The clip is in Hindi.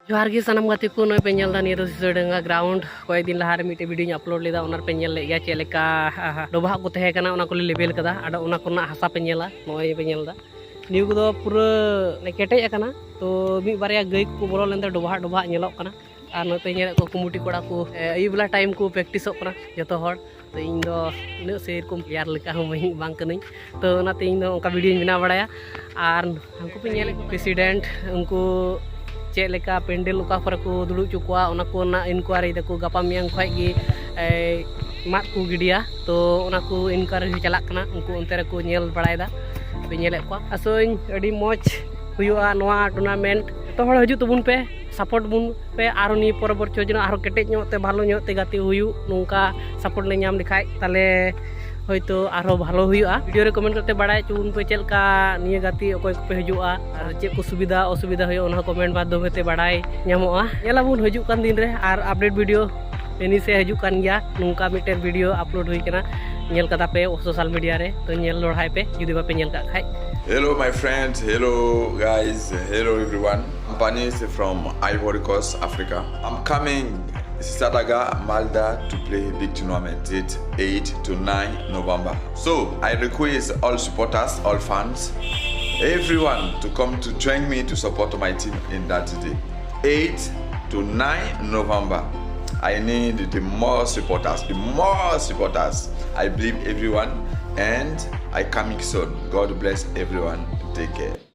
जोहार गे सानाम गाते को नय पे नेल दा निया दो सिसोडंगा ग्राउंड कोई दिन लहारे मिटे वीडियो अपलोड लेदा ओनार पे नेल लेया चे लेका डोबा को तहे kana ओना को लेवल कदा आडो ओना कोना हासा पे नेला नय पे नेल दा निउ को पूरा केटे akana तो मी बारिया गई को बोलो लेंदा डोबा डोबा नेलक kana आर नते नेल को कुमुटी कोड़ा को अयुबला टाइम को प्रैक्टिसक kana जतो हर तो इन दो इन से रकम प्लेयर लेका हम बांग कनई तो ओनाते इन दो उनका वीडियो बना बड़ाया आर हमको पे नेल प्रेसिडेंट उनको चेलेका पेंडल उका पर को दुड़ू चुकवा ओना को ना इनक्वायरी दको गपा मियांग खय गे मात को गिडिया तो ओना को इनक्वायरी चलाक कना उनको उनते रे को नेल बड़ायदा पे नेले को असोइन अडी मौज हुयुआ नोआ टूर्नामेंट तो हड़ हजू तबुन पे सपोर्ट बुन पे आरो नि परबर चोजना आरो केटेज ᱧᱚᱜ ते भालो ᱧᱚᱜ ते गाते हुयु नोंका सपोर्ट ले ᱧᱟᱢ लिखाय ताले হয়তো আরো ভালো হইয়া ভিডিওরে কমেন্ট করতে বাড়াই চুন পে চেলকা নিয়ে গাতি অকয় কো পে হজুয়া আর চে को সুবিধা অসুবিধা হই ওনা কমেন্ট মাধ্যমে তে বাড়াই ᱧᱟᱢᱚᱜᱼᱟ ᱧᱮᱞᱟᱵᱩᱱ হজুক কান দিন রে আর আপডেট ভিডিও এনি से হজুক কান গিয়া ᱱᱚᱝᱠᱟ ᱢᱤᱫᱴᱮᱱ ভিডিও আপলোড ᱦᱩᱭ ᱠᱟᱱᱟ ᱧᱮᱞ ᱠᱟᱫᱟ ᱯᱮ ᱥᱳᱥᱟᱞ ᱢᱤᱰᱤᱭᱟ ᱨᱮ तो ᱧᱮᱞ ᱞᱚᱲᱦᱟᱭ ᱯᱮ ᱡᱩᱫᱤ ᱵᱟᱯᱮ ᱧᱮᱞ ᱠᱟᱜ ᱠᱷᱟᱡ Hello my friends, hello guys, hello everyone. I'm Panis from Ivory Coast, Africa. I'm coming Shishadanga, Malta to play a big tournament. It's 8 to 9 November. So I request all supporters, all fans, everyone to come to join me to support my team in that day. 8 to 9 November. I need the more supporters, the more supporters. I believe everyone and I coming soon. God bless everyone. Take care.